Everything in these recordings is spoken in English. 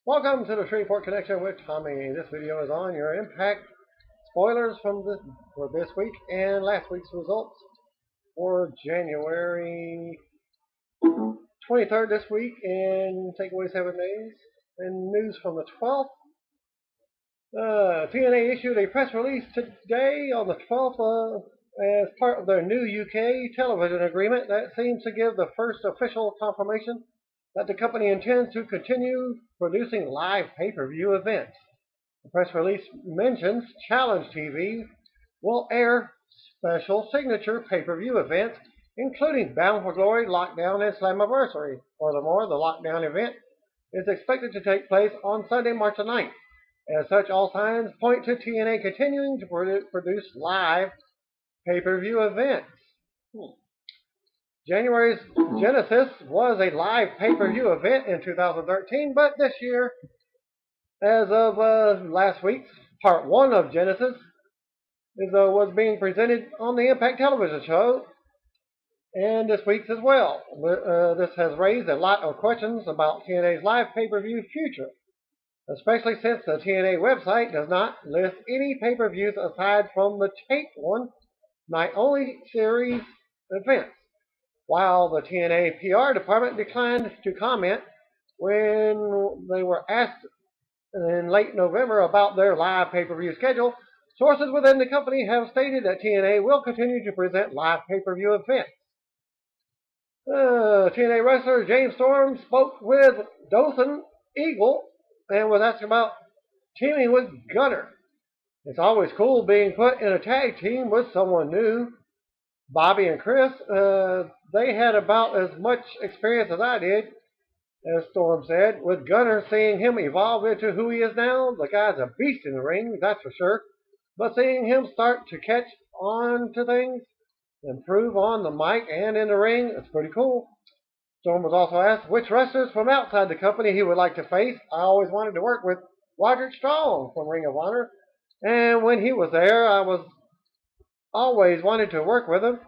Welcome to the Shreveport Connection with Tommy. This video is on your impact spoilers for this week and last week's results for January 23rd this week and takeaway 7 days. And news from the 12th. TNA issued a press release today on the 12th as part of their new UK television agreement that seems to give the first official confirmation that the company intends to continue producing live pay-per-view events. The press release mentions Challenge TV will air special signature pay-per-view events, including Bound for Glory, Lockdown, and Slammiversary. Furthermore, the Lockdown event is expected to take place on Sunday, March 9th. As such, all signs point to TNA continuing to produce live pay-per-view events. January's Genesis was a live pay-per-view event in 2013, but this year, as of last week's part 1 of Genesis, was being presented on the Impact television show, and this week's as well. This has raised a lot of questions about TNA's live pay-per-view future, especially since the TNA website does not list any pay-per-views aside from the taped one night-only series events, while the TNA PR department declined to comment when they were asked in late November about their live pay-per-view schedule. Sources within the company have stated that TNA will continue to present live pay-per-view events. TNA wrestler James Storm spoke with Dothan Eagle and was asked about teaming with Gunner. It's always cool being put in a tag team with someone new. Bobby and Chris, they had about as much experience as I did, as Storm said, with Gunner. Seeing him evolve into who he is now, the guy's a beast in the ring, that's for sure. But seeing him start to catch on to things, improve on the mic and in the ring, it's pretty cool. Storm was also asked which wrestlers from outside the company he would like to face. I always wanted to work with Roderick Strong from Ring of Honor, and when he was there, I was always wanted to work with him.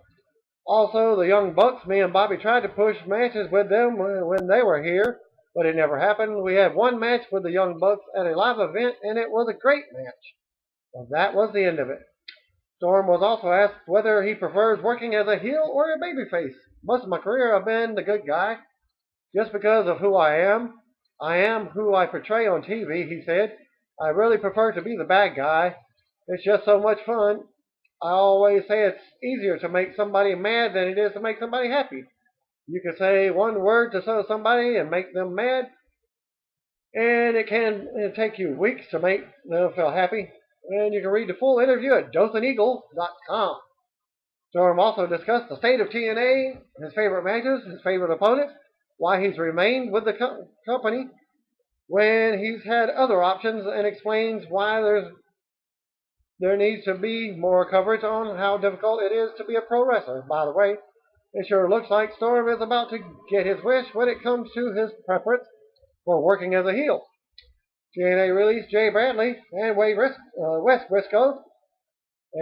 Also, the Young Bucks, me and Bobby tried to push matches with them when they were here, but it never happened. We had one match with the Young Bucks at a live event, and it was a great match. Well, that was the end of it. Storm was also asked whether he prefers working as a heel or a babyface. Most of my career I've been the good guy, just because of who I am. I am who I portray on TV, he said. I really prefer to be the bad guy. It's just so much fun. I always say it's easier to make somebody mad than it is to make somebody happy. You can say one word to somebody and make them mad, and it can take you weeks to make them feel happy. And you can read the full interview at dothaneagle.com. Storm also discussed the state of TNA, his favorite matches, his favorite opponents, why he's remained with the company when he's had other options, and explains why there needs to be more coverage on how difficult it is to be a pro wrestler. By the way, it sure looks like Storm is about to get his wish when it comes to his preference for working as a heel. TNA released Jay Bradley and Wes Briscoe.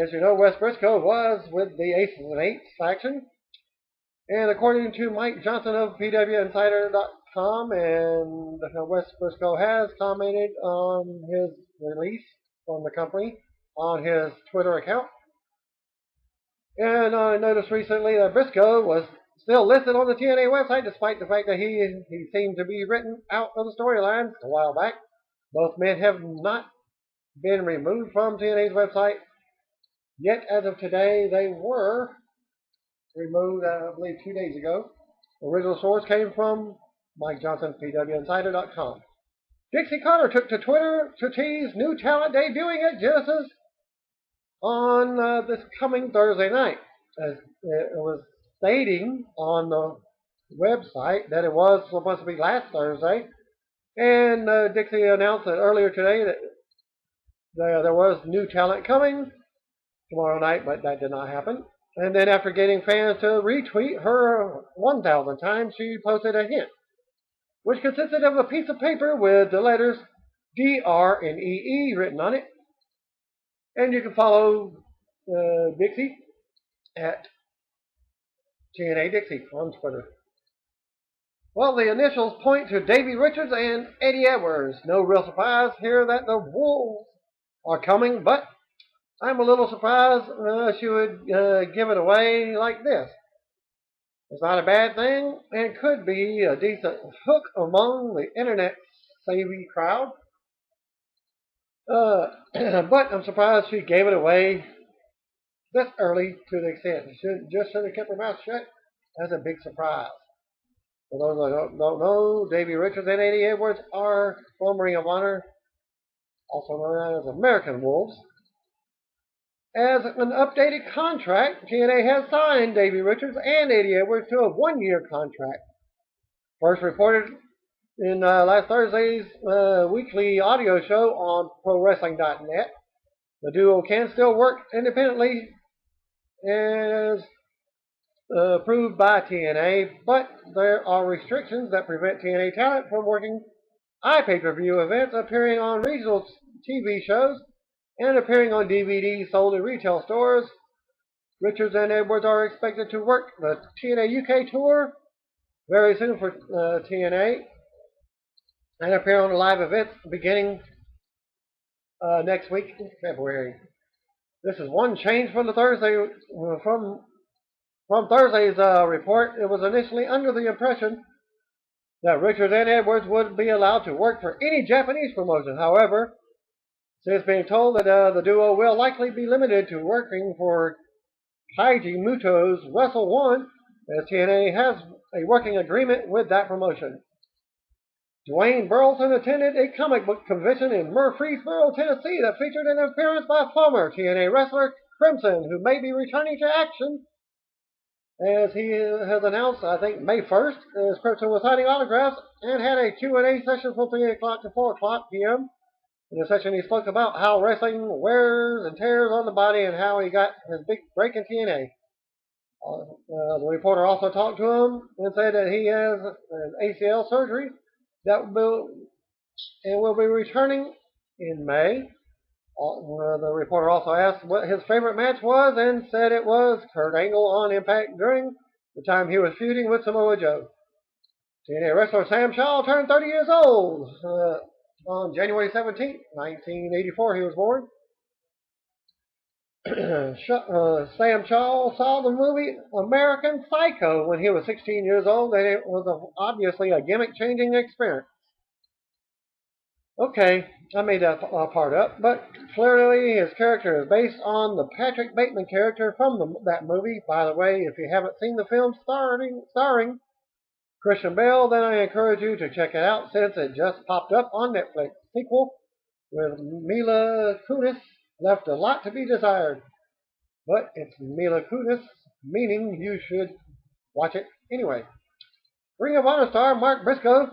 As you know, Wes Briscoe was with the Aces and Eights faction. And according to Mike Johnson of PWInsider.com, and Wes Briscoe has commented on his release from the company on his Twitter account. And I noticed recently that Briscoe was still listed on the TNA website, despite the fact that he seemed to be written out of the storylines a while back. Both men have not been removed from TNA's website, yet as of today they were removed, I believe, 2 days ago. The original source came from Mike Johnson, PWInsider.com. Dixie Carter took to Twitter to tease new talent debuting at Genesis on this coming Thursday night. As it was stating on the website that it was supposed to be last Thursday, and Dixie announced that earlier today that there was new talent coming tomorrow night, but that did not happen. And then after getting fans to retweet her 1,000 times, she posted a hint, which consisted of a piece of paper with the letters DR and EE written on it. And you can follow Dixie at TNA Dixie on Twitter. Well, the initials point to Davey Richards and Eddie Edwards. No real surprise here that the Wolves are coming, but I'm a little surprised she would give it away like this. It's not a bad thing and could be a decent hook among the internet savvy crowd. But I'm surprised she gave it away this early to the extent. She should have kept her mouth shut. That's a big surprise. For those that don't know, Davey Richards and Eddie Edwards are from Ring of Honor, also known as American Wolves. As an updated contract, TNA has signed Davey Richards and Eddie Edwards to a one-year contract. First reported in last Thursday's weekly audio show on ProWrestling.net. The duo can still work independently as approved by TNA, but there are restrictions that prevent TNA talent from working pay-per-view events, appearing on regional TV shows, and appearing on DVD sold in retail stores. Richards and Edwards are expected to work the TNA UK tour very soon for TNA and appear on live events beginning next week in February. This is one change from the Thursday from Thursday's report. It was initially under the impression that Richards and Edwards would be allowed to work for any Japanese promotion. However, since being told that the duo will likely be limited to working for Kaiji Muto's Wrestle One, as TNA has a working agreement with that promotion. Dwayne Burleson attended a comic book convention in Murfreesboro, Tennessee that featured an appearance by former TNA wrestler Crimson, who may be returning to action, as he has announced, I think, May 1st, as Crimson was signing autographs and had a Q&A session from 3 o'clock to 4 o'clock p.m. In the session, he spoke about how wrestling wears and tears on the body and how he got his big break in TNA. The reporter also talked to him and said that he has an ACL surgery that will be returning in May. The reporter also asked what his favorite match was and said it was Kurt Angle on Impact during the time he was feuding with Samoa Joe. TNA wrestler Sam Shaw turned 30 years old. On January 17, 1984, he was born. Sam Shaw saw the movie American Psycho when he was 16 years old, and it was obviously a gimmick-changing experience. Okay, I made that part up, but clearly his character is based on the Patrick Bateman character from that movie. By the way, if you haven't seen the film starring Christian Bale, then I encourage you to check it out since it just popped up on Netflix. Sequel with Mila Kunis left a lot to be desired, but it's Mila Kunis, meaning you should watch it anyway. Ring of Honor star Mark Briscoe,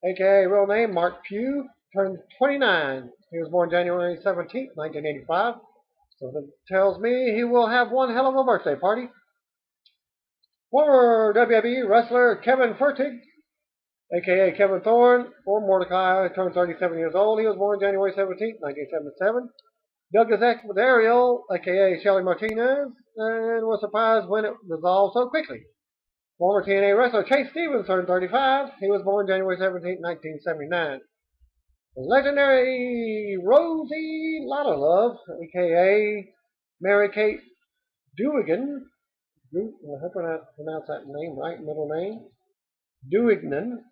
aka real name Mark Pugh, turned 29. He was born January 17, 1985, so that tells me he will have one hell of a birthday party. Former WWE wrestler Kevin Furtig, a.k.a. Kevin Thorne, or Mordecai, turned 37 years old. He was born January 17, 1977. Douglas X with Ariel, a.k.a. Shelly Martinez, and was surprised when it dissolved so quickly. Former TNA wrestler Chase Stevens turned 35. He was born January 17, 1979. The legendary Rosie Love, a.k.a. Mary Kate Duigan, I hope I pronounce that name right, middle name. Duignan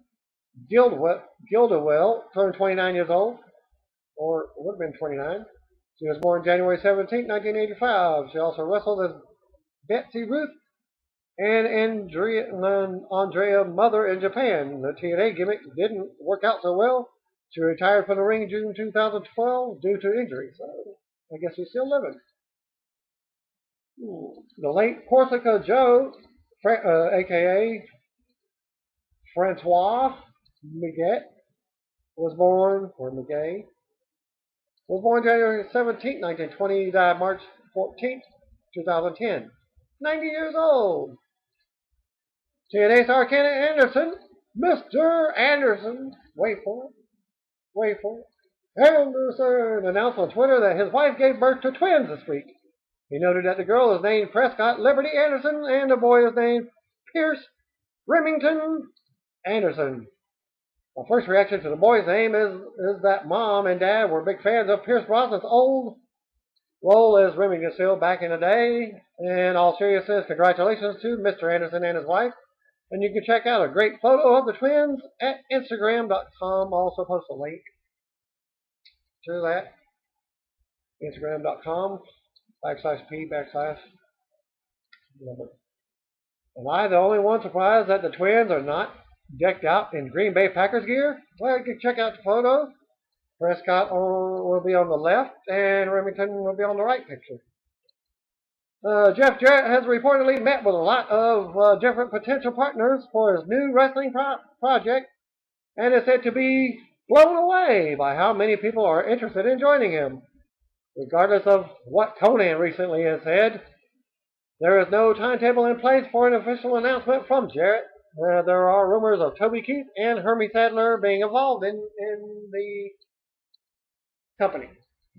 Gildewell turned 29 years old, or would have been 29. She was born January 17, 1985. She also wrestled as Betsy Ruth and Andrea Mother in Japan. The TNA gimmick didn't work out so well. She retired from the ring in June 2012 due to injury, so I guess she's still living. The late Corsica Joe, a.k.a. Francois Miguet, was born January 17, 1920. He died March 14, 2010. 90 years old. TNA star Ken Anderson, Mr. Anderson, wait for it, Anderson announced on Twitter that his wife gave birth to twins this week. He noted that the girl is named Prescott Liberty Anderson and the boy is named Pierce Remington Anderson. My first reaction to the boy's name is that Mom and Dad were big fans of Pierce Brosnan's old role as Remington Steele back in the day. In all seriousness, congratulations to Mr. Anderson and his wife. And you can check out a great photo of the twins at Instagram.com. I'll also post a link to that. Instagram.com/P/. Am I the only one surprised that the twins are not decked out in Green Bay Packers gear? Well, you can check out the photo. Prescott will be on the left, and Remington will be on the right picture. Jeff Jarrett has reportedly met with a lot of different potential partners for his new wrestling project, and is said to be blown away by how many people are interested in joining him. Regardless of what Conan recently has said, there is no timetable in place for an official announcement from Jarrett. There are rumors of Toby Keith and Hermie Sadler being involved in the company.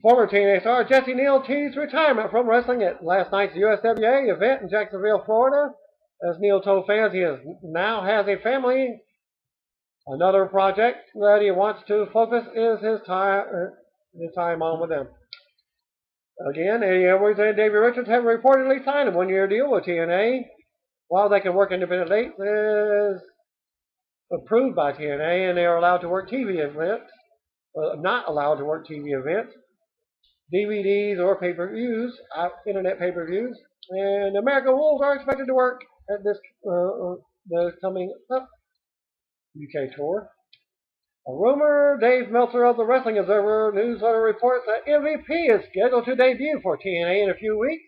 Former TNA star Jesse Neal teased retirement from wrestling at last night's USWA event in Jacksonville, Florida. As Neal told fans, he now has a family. Another project that he wants to focus is his time on with them. Again, Eddie Edwards and Davey Richards have reportedly signed a one-year deal with TNA. While they can work independently, it is approved by TNA, and they are allowed to work TV events. Not allowed to work TV events, DVDs, or pay-per-views, internet pay-per-views. And American Wolves are expected to work at this the coming up UK tour. A rumor, Dave Meltzer of the Wrestling Observer newsletter reports that MVP is scheduled to debut for TNA in a few weeks.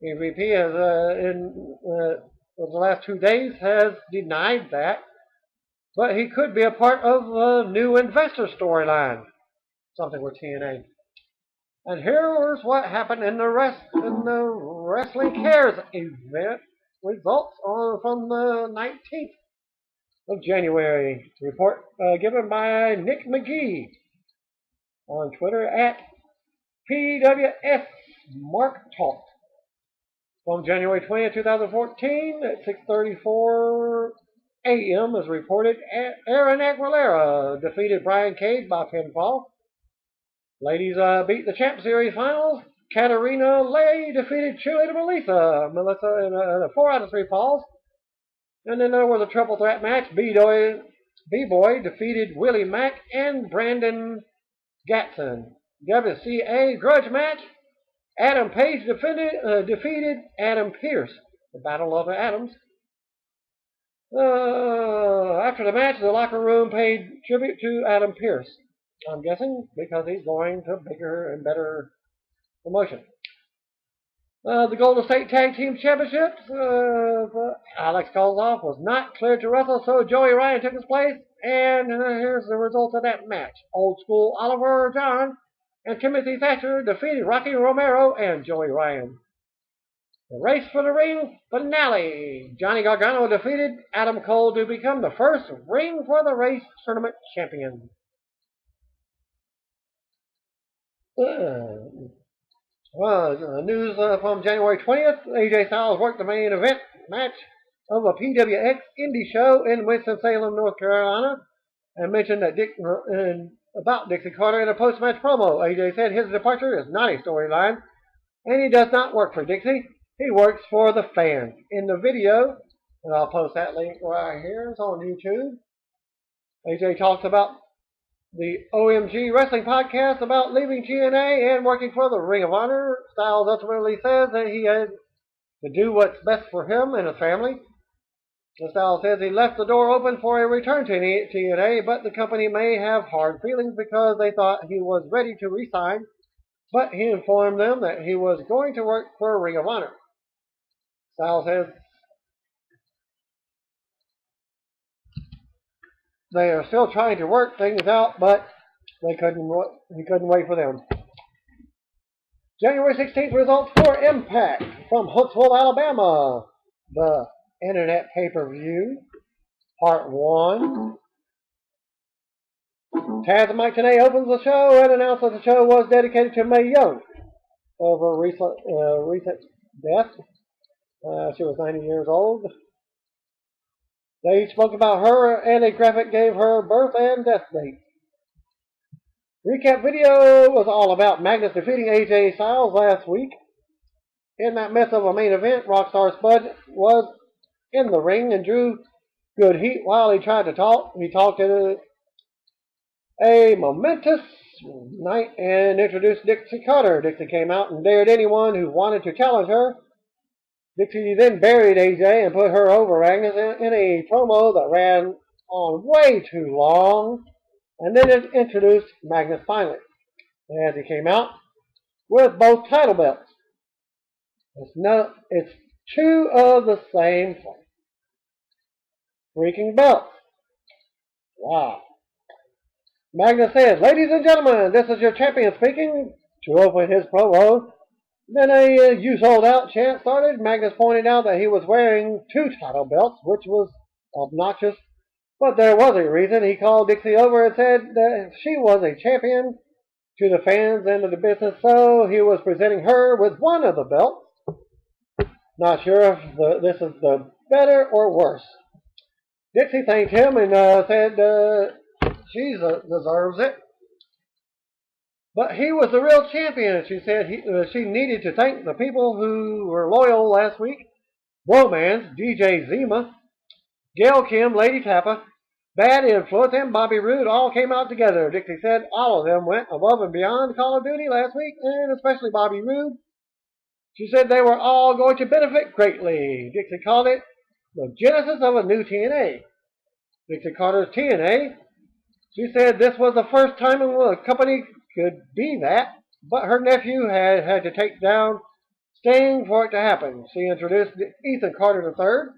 MVP has, in the last 2 days, has denied that, but he could be a part of a new investor storyline, something with TNA. And here's what happened in the Wrestling Cares event results from the 19th of January. Report given by Nick McGee on Twitter at PWS Mark Talk. From January 20th, 2014 at 6:34 a.m. as reported, Aaron Aguilera defeated Brian Cage by pinfall. Ladies beat the Champ Series finals. Katarina Lay defeated cheerleader Melissa in a 4 out of 3 falls. And then there was a triple threat match. B-Boy defeated Willie Mack and Brandon Gatson. WCA grudge match. Adam Page defeated Adam Pearce. The Battle of the Adams. After the match, the locker room paid tribute to Adam Pearce. I'm guessing because he's going to bigger and better promotion. The Golden State Tag Team Championships, Alex Koloff was not cleared to wrestle, so Joey Ryan took his place. And here's the result of that match. Old School Oliver John and Timothy Thatcher defeated Rocky Romero and Joey Ryan. The Race for the Ring finale. Johnny Gargano defeated Adam Cole to become the first Ring for the Race tournament champion. News from January 20th. AJ Styles worked the main event match of a PWX indie show in Winston-Salem, North Carolina, and mentioned that about Dixie Carter in a post-match promo. AJ said his departure is not a storyline, and he does not work for Dixie. He works for the fans. In the video, and I'll post that link right here, it's on YouTube, AJ talks about the OMG Wrestling podcast about leaving TNA and working for the Ring of Honor. Styles ultimately says that he had to do what's best for him and his family. And Styles says he left the door open for a return to TNA, but the company may have hard feelings because they thought he was ready to resign, but he informed them that he was going to work for Ring of Honor. Styles says they are still trying to work things out, but he couldn't wait for them. January 16th results for Impact from Huntsville, Alabama. The Internet Pay-Per-View, Part 1. Taz and Mike Tenay opens the show and announced that the show was dedicated to Mae Young of her recent death. She was 90 years old. They spoke about her, and a graphic gave her birth and death date. Recap video was all about Magnus defeating AJ Styles last week. In that mess of a main event, Rockstar Spud was in the ring and drew good heat while he tried to talk. He talked in a momentous night and introduced Dixie Carter. Dixie came out and dared anyone who wanted to challenge her. Dixie then buried AJ and put her over Magnus in a promo that ran on way too long, and then it introduced Magnus finally, as he came out with both title belts. It's two of the same thing. Freaking belts. Wow. Magnus said, "Ladies and gentlemen, this is your champion speaking," to open his promo. Then a "you sold out" chant started. Magnus pointed out that he was wearing two title belts, which was obnoxious, but there was a reason. He called Dixie over and said that she was a champion to the fans and to the business, so he was presenting her with one of the belts. Not sure if this is the better or worse. Dixie thanked him and said she deserves it. But he was the real champion. She said she needed to thank the people who were loyal last week. Romance, DJ Zima, Gail Kim, Lady Tappa, Bad Influence, and Bobby Roode all came out together. Dixie said all of them went above and beyond Call of Duty last week, and especially Bobby Roode. She said they were all going to benefit greatly. Dixie called it the genesis of a new TNA. Dixie Carter's TNA. She said this was the first time a company could be that, but her nephew had to take down Sting for it to happen. She introduced Ethan Carter III,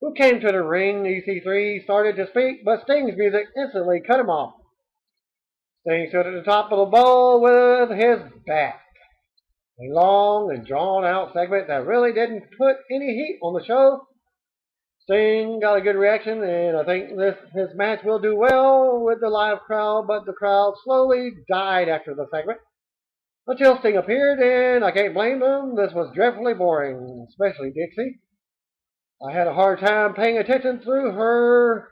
who came to the ring. EC3 started to speak, but Sting's music instantly cut him off. Sting stood at the top of the bowl with his back. A long and drawn-out segment that really didn't put any heat on the show. Sting got a good reaction, and I think his match will do well with the live crowd, but the crowd slowly died after the segment until Sting appeared, and I can't blame them. This was dreadfully boring, especially Dixie. I had a hard time paying attention through her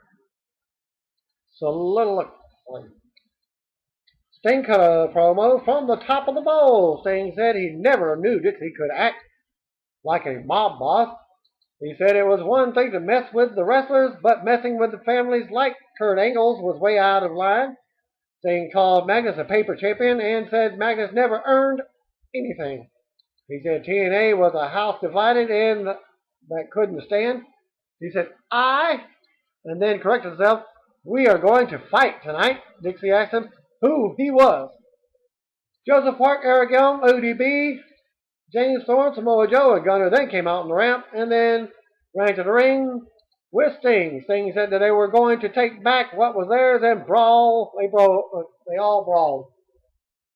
soliloquy. Sting cut a promo from the top of the bowl. Sting said he never knew Dixie could act like a mob boss. He said it was one thing to mess with the wrestlers, but messing with the families like Kurt Angle's was way out of line. Sting called Magnus a paper champion and said Magnus never earned anything. He said TNA was a house divided and that couldn't stand. He said, and then corrected himself, "We are going to fight tonight." Dixie asked him who he was. Joseph Park, Eric Young, ODB, James Storm, Samoa Joe, and Gunner then came out on the ramp and then ran to the ring with Sting. Sting said that they were going to take back what was theirs and brawl. They all brawled.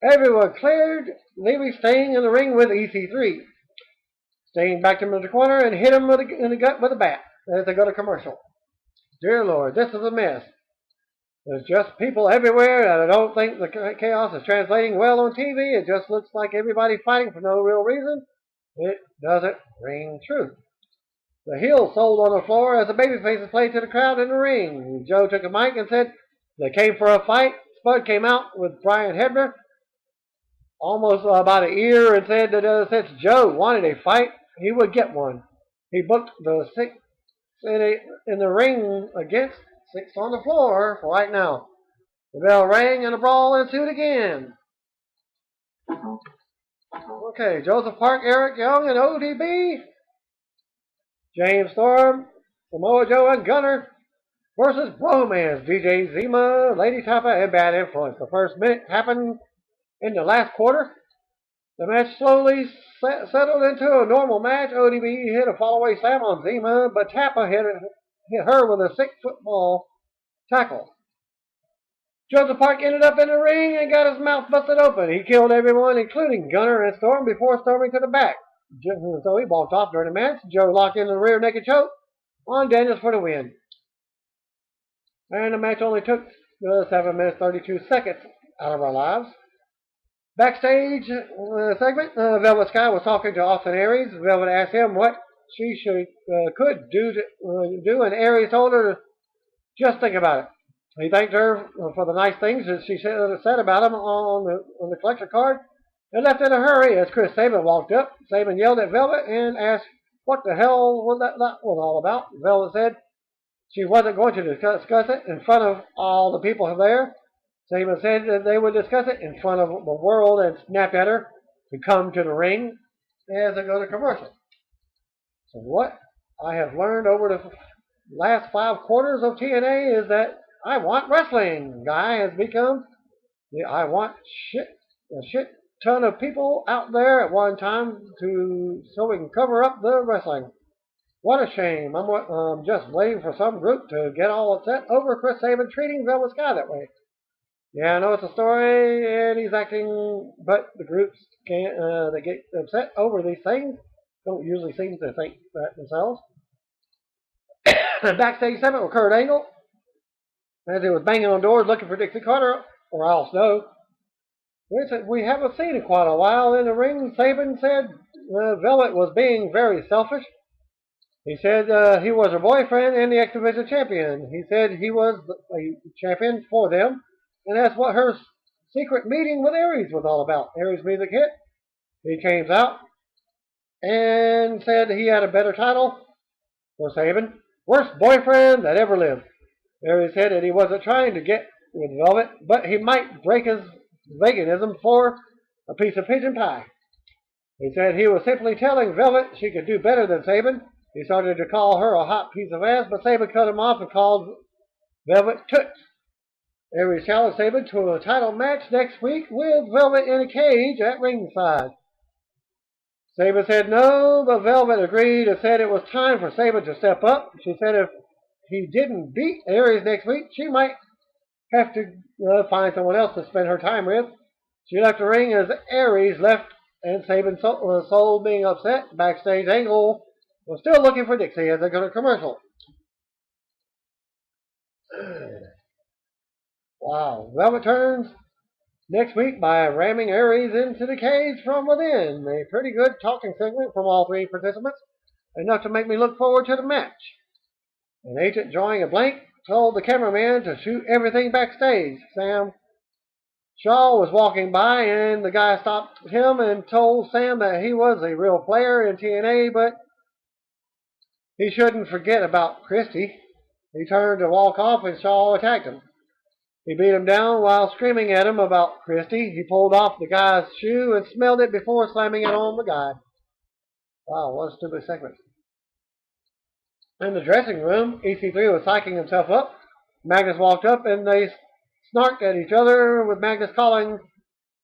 Everyone cleared, leaving Sting in the ring with EC3. Sting backed him in the corner and hit him in the gut with a bat as they go to commercial. Dear Lord, this is a mess. There's just people everywhere, and I don't think the chaos is translating well on TV. It just looks like everybody fighting for no real reason. It doesn't ring true. The heels sold on the floor as the babyfaces played to the crowd in the ring. Joe took a mic and said they came for a fight. Spud came out with Brian Hebner almost about an ear and said that since Joe wanted a fight, he would get one. He booked the 6 in the ring against 6 on the floor for right now. The bell rang and the brawl ensued again. Okay, Joseph Park, Eric Young, and ODB. James Storm, Samoa Joe, and Gunner versus Bromance, DJ Zima, Lady Tappa, and Bad Influence. The first minute happened in the last quarter. The match slowly settled into a normal match. ODB hit a fallaway slam on Zima, but Tappa hit her with a 6-football tackle. Joseph Park ended up in the ring and got his mouth busted open. He killed everyone, including Gunner and Storm, before storming to the back. So he walked off during the match. Joe locked in the rear naked choke on Daniels for the win. And the match only took 7 minutes 32 seconds out of our lives. Backstage segment, Velvet Sky was talking to Austin Aries. Velvet asked him what she could do, and Aries told her to just think about it. He thanked her for the nice things that she said about him on the collector card and left in a hurry as Chris Sabin walked up. Sabin yelled at Velvet and asked what the hell was that was all about. Velvet said she wasn't going to discuss it in front of all the people there. Sabin said that they would discuss it in front of the world and snapped at her to come to the ring as they go to commercial. So what I have learned over the last 5 quarters of TNA is that I want wrestling. Guy has become I want a shit ton of people out there at one time so we can cover up the wrestling. What a shame. I'm just waiting for some group to get all upset over Chris Sabin treating Velvet Sky that way. Yeah, I know it's a story and he's acting, but the groups that get upset over these things don't usually seem to think that themselves. The backstage segment with Kurt Angle, as he was banging on doors looking for Dixie Carter or Al Snow. We haven't seen in quite a while in the ring. Sabin said Velvet was being very selfish. He said he was her boyfriend and the X Division champion. He said he was a champion for them, and that's what her secret meeting with Aries was all about. Aries music hit. He came out and said he had a better title for Sabin. Worst boyfriend that ever lived. Aries said that he wasn't trying to get with Velvet, but he might break his veganism for a piece of pigeon pie. He said he was simply telling Velvet she could do better than Sabin. He started to call her a hot piece of ass, but Sabin cut him off and called Velvet Toots. Aries challenged Sabin to a title match next week with Velvet in a cage at ringside. Sabin said no, but Velvet agreed and said it was time for Sabin to step up. She said if he didn't beat Aries next week, she might have to find someone else to spend her time with. She left the ring as Aries left, and Sabin's soul being upset. Backstage, Angle was still looking for Dixie as they go to commercial. Wow. Velvet turns next week by ramming Aries into the cage from within. A pretty good talking segment from all 3 participants, enough to make me look forward to the match. An agent drawing a blank told the cameraman to shoot everything backstage. Sam Shaw was walking by and the guy stopped him and told Sam that he was a real player in TNA, but he shouldn't forget about Christie. He turned to walk off and Shaw attacked him. He beat him down while screaming at him about Christie. He pulled off the guy's shoe and smelled it before slamming it on the guy. Wow, what a stupid segment. In the dressing room, EC3 was psyching himself up. Magnus walked up and they snarked at each other, with Magnus calling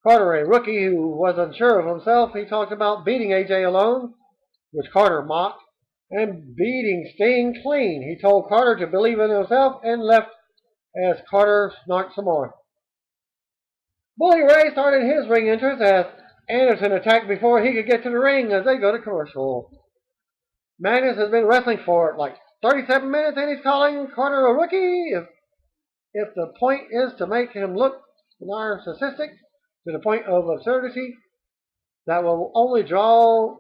Carter a rookie who was unsure of himself. He talked about beating AJ alone, which Carter mocked, and beating Sting clean. He told Carter to believe in himself and left as Carter snarked some more. Bully Ray started his ring entrance as Anderson attacked before he could get to the ring as they go to commercial. Magnus has been wrestling for like 37 minutes and he's calling Carter a rookie. If the point is to make him look narcissistic to the point of absurdity, that will only draw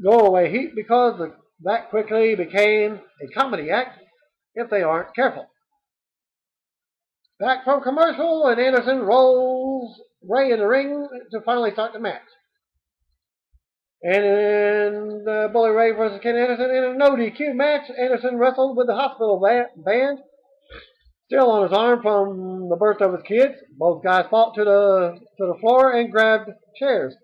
go-away heat because that quickly became a comedy act if they aren't careful. Back from commercial, and Anderson rolls Ray in the ring to finally start the match. And in the Bully Ray versus Ken Anderson in a no DQ match, Anderson wrestled with the hospital band still on his arm from the birth of his kids. Both guys fought to the floor and grabbed chairs.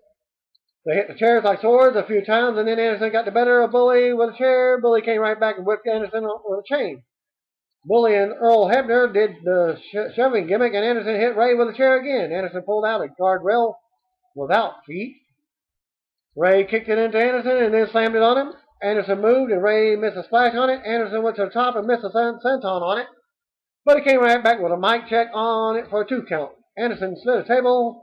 They hit the chairs like swords a few times, and then Anderson got the better of Bully with a chair. Bully came right back and whipped Anderson with a chain. Bully and Earl Hebner did the shoving gimmick, and Anderson hit Ray with a chair again. Anderson pulled out a guardrail without feet. Ray kicked it into Anderson and then slammed it on him. Anderson moved, and Ray missed a splash on it. Anderson went to the top and missed a senton on it, but he came right back with a mic check on it for a 2 count. Anderson slid a table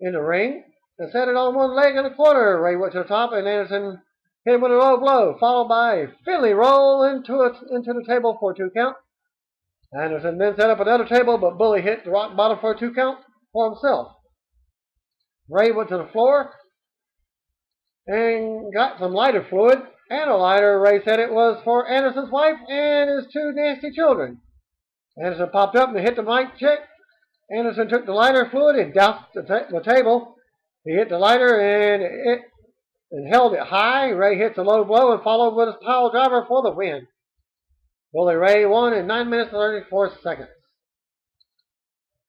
in the ring and set it on one leg in the corner. Ray went to the top, and Anderson hit him with a low blow, followed by a Finley roll into the table for a 2 count. Anderson then set up another table, but Bully hit the rock bottom for a 2 count for himself. Ray went to the floor and got some lighter fluid and a lighter. Ray said it was for Anderson's wife and his two nasty children. Anderson popped up and hit the mic check. Anderson took the lighter fluid and doused the table. He hit the lighter and held it high. Ray hits a low blow and followed with his pile driver for the win. Bully Ray won in 9 minutes and 34 seconds.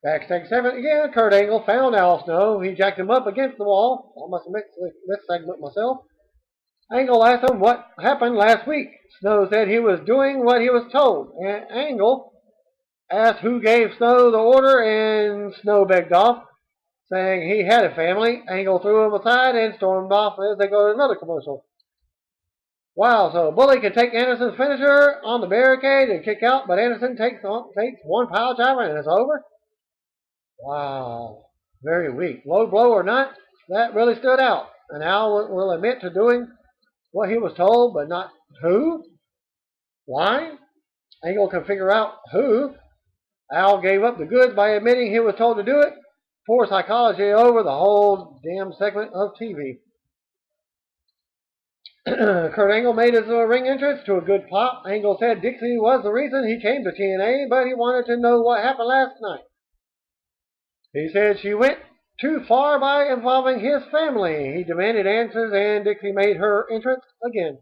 Backstage 7 again, Kurt Angle found Al Snow. He jacked him up against the wall. I must have mixed this segment myself. Angle asked him what happened last week. Snow said he was doing what he was told. And Angle asked who gave Snow the order, and Snow begged off, saying he had a family. Angle threw him aside and stormed off as they go to another commercial. Wow, so Bully can take Anderson's finisher on the barricade and kick out, but Anderson takes one pile driver and it's over? Wow, very weak. Low blow or not, that really stood out. And Al will admit to doing what he was told, but not who? Why? Angle can figure out who. Al gave up the goods by admitting he was told to do it. Poor psychology over the whole damn segment of TV. Kurt Angle made his ring entrance to a good pop. Angle said Dixie was the reason he came to TNA, but he wanted to know what happened last night. He said she went too far by involving his family. He demanded answers, and Dixie made her entrance again.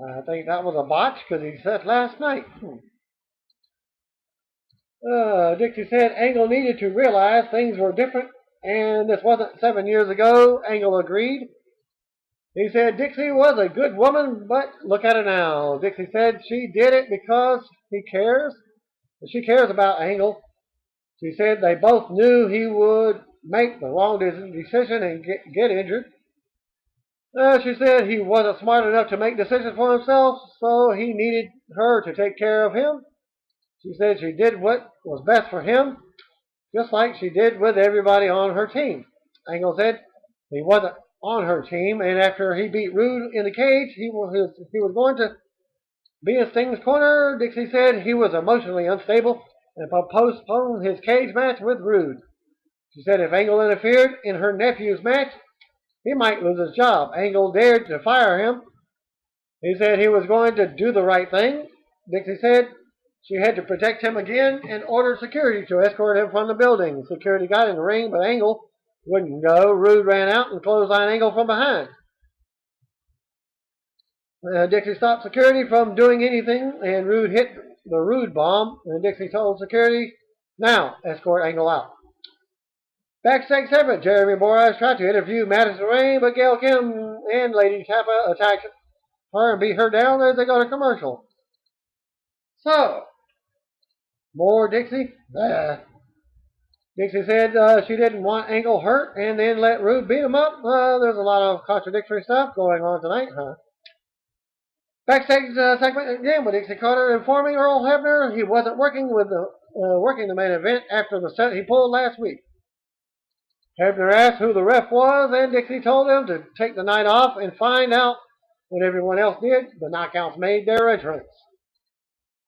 I think that was a botch because he said last night. Dixie said Angle needed to realize things were different, and this wasn't 7 years ago. Angle agreed. He said Dixie was a good woman, but look at her now. Dixie said she did it because he cares. She cares about Angle. She said they both knew he would make the wrong decision and get injured. She said he wasn't smart enough to make decisions for himself, so he needed her to take care of him. She said she did what was best for him, just like she did with everybody on her team. Angle said he wasn't on her team, and after he beat Rude in the cage, he was going to be in Sting's corner. Dixie said he was emotionally unstable and postponed his cage match with Rude. She said if Angle interfered in her nephew's match, he might lose his job. Angle dared to fire him. He said he was going to do the right thing. Dixie said she had to protect him again and ordered security to escort him from the building. Security got in the ring, but Angle wouldn't go. Rude ran out and clotheslined Angle from behind. Dixie stopped security from doing anything, and Rude hit the Rude bomb. And Dixie told security, now escort Angle out. Backstage 7, Jeremy Borash tried to interview Madison Rayne, but Gail Kim and Lady Tappa attacked her and beat her down as they go to commercial. So, more Dixie. Dixie said she didn't want Angle hurt and then let Rude beat him up. There's a lot of contradictory stuff going on tonight, huh? Backstage segment again with Dixie Carter informing Earl Hebner he wasn't working the main event after the set he pulled last week. Hebner asked who the ref was, and Dixie told him to take the night off and find out what everyone else did. The Knockouts made their entrance.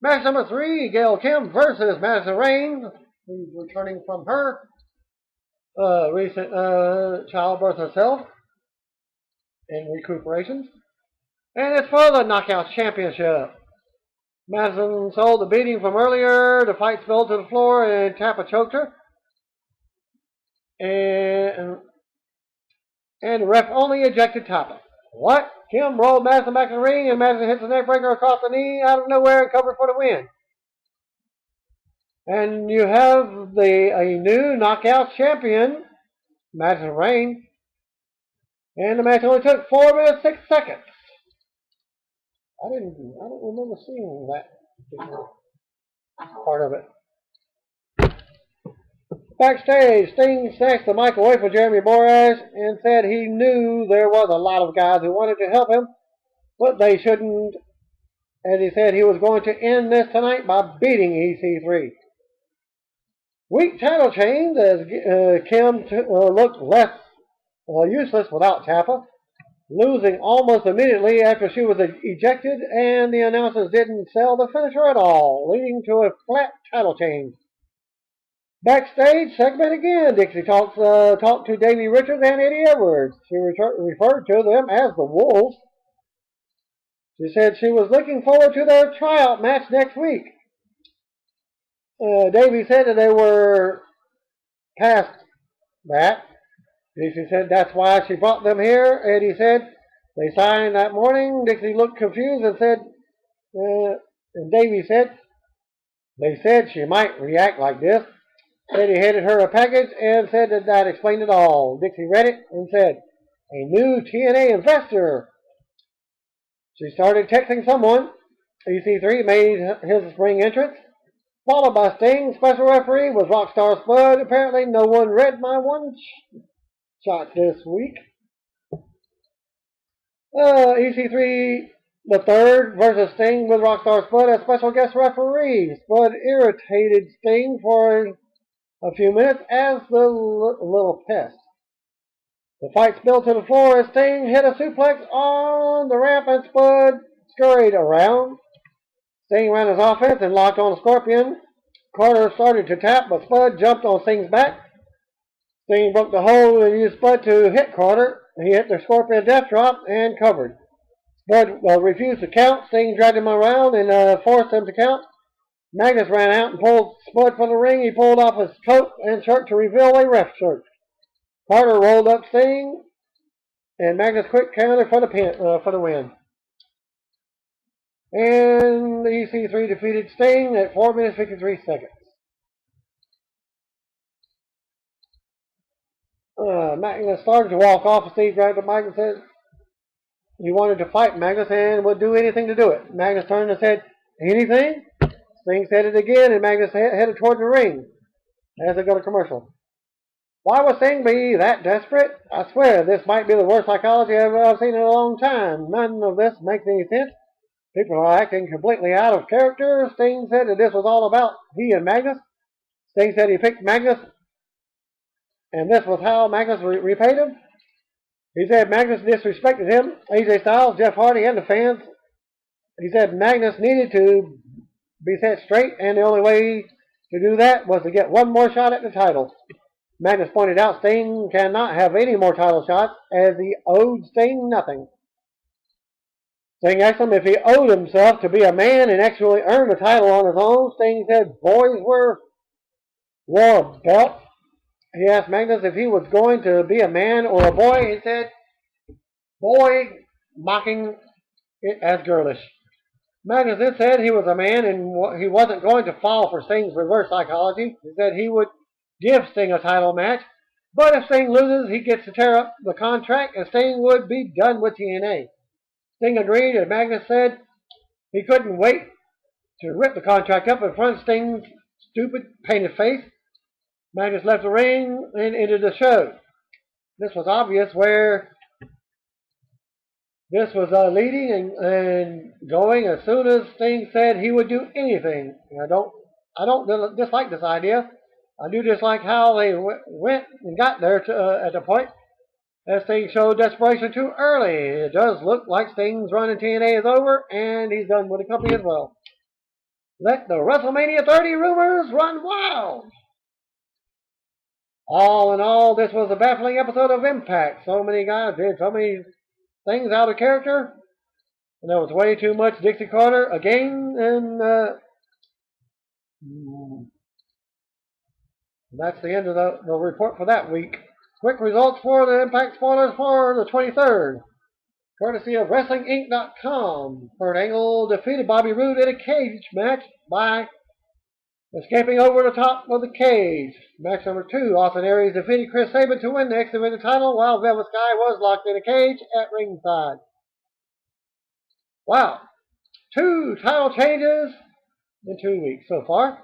Match number 3, Gail Kim versus Madison Rayne, who's returning from her recent childbirth herself and recuperation. And it's for the Knockouts Championship. Madison sold the beating from earlier. The fight spilled to the floor and Tappa choked her. And the ref only ejected Tappa. What? Kim rolled Madison back in the ring, and Madison hits the neckbreaker across the knee out of nowhere and covered for the win. And you have a new Knockout champion, Madison Rayne. And the match only took 4 minutes 6 seconds. I don't remember seeing that part of it. Backstage, Sting snatched the mic away from Jeremy Borash and said he knew there was a lot of guys who wanted to help him, but they shouldn't. As he said, he was going to end this tonight by beating EC3. Weak title change as Kim looked less useless without Tappa, losing almost immediately after she was ejected, and the announcers didn't sell the finisher at all, leading to a flat title change. Backstage segment again. Dixie talked to Davey Richards and Eddie Edwards. She referred to them as the Wolves. She said she was looking forward to their tryout match next week. Davey said that they were past that. Dixie said that's why she brought them here. Eddie said they signed that morning. Dixie looked confused and said, and Davey said, they said she might react like this. Eddie handed her a package and said that explained it all. Dixie read it and said, a new TNA investor. She started texting someone. EC3 made his spring entrance, followed by Sting. Special referee was Rockstar Spud. Apparently no one read my one shot this week. EC3 the third versus Sting with Rockstar Spud as special guest referee. Spud irritated Sting for a few minutes as the little pest. The fight spilled to the floor as Sting hit a suplex on the ramp and Spud scurried around. Sting ran his offense and locked on Scorpion. Carter started to tap, but Spud jumped on Sting's back. Sting broke the hold and used Spud to hit Carter. He hit the Scorpion death drop and covered. Spud refused to count. Sting dragged him around and forced him to count. Magnus ran out and pulled Spud from the ring. He pulled off his coat and shirt to reveal a ref shirt. Carter rolled up Sting, and Magnus quick counter for the win. And the EC3 defeated Sting at 4 minutes 53 seconds. Magnus started to walk off. Steve grabbed the mic and said he wanted to fight Magnus and would do anything to do it. Magnus turned and said, anything? Sting said it again, and Magnus headed toward the ring as they go to commercial. Why would Sting be that desperate? I swear, this might be the worst psychology I've seen in a long time. None of this makes any sense. People are acting completely out of character. Sting said that this was all about he and Magnus. Sting said he picked Magnus, and this was how Magnus repaid him. He said Magnus disrespected him, AJ Styles, Jeff Hardy, and the fans. He said Magnus needed to be set straight, and the only way to do that was to get one more shot at the title. Magnus pointed out Sting cannot have any more title shots as he owed Sting nothing. Sting asked him if he owed himself to be a man and actually earn the title on his own. Sting said boys wore a belt. He asked Magnus if he was going to be a man or a boy. He said boy, mocking it as girlish. Magnus then said he was a man and he wasn't going to fall for Sting's reverse psychology. He said he would give Sting a title match, but if Sting loses, he gets to tear up the contract and Sting would be done with TNA. Sting agreed, and Magnus said he couldn't wait to rip the contract up in front of Sting's stupid painted face. Magnus left the ring and ended the show. This was obvious where this was leading and going as soon as Sting said he would do anything. I don't dislike this idea. I do dislike how they went and got there at the point. As Sting showed desperation too early. It does look like Sting's run in TNA is over, and he's done with the company as well. Let the WrestleMania 30 rumors run wild. All in all, this was a baffling episode of Impact. So many guys did so many things out of character. And there was way too much Dixie Carter again, and that's the end of the report for that week. Quick results for the Impact spoilers for the 23rd. Courtesy of WrestlingInc.com. Kurt Angle defeated Bobby Roode in a cage match by escaping over the top of the cage. Match number 2. Austin Aries defeated Chris Sabin to win the X Division title while Velvet Sky was locked in a cage at ringside. Wow. 2 title changes in 2 weeks so far.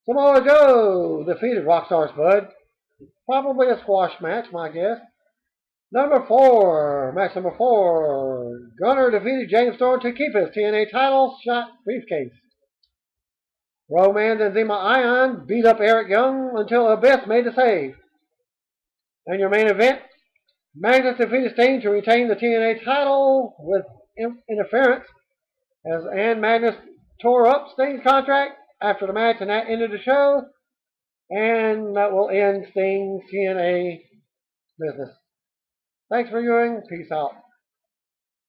Samoa Joe defeated Rockstar Spud. Probably a squash match, my guess. Match number 4. Gunner defeated James Storm to keep his TNA title shot briefcase. Romance and Zema Ion beat up Eric Young until Abyss made the save. And your main event, Magnus defeated Sting to retain the TNA title with interference. And Magnus tore up Sting's contract after the match, and that ended the show. And that will end Sting's TNA business. Thanks for viewing. Peace out.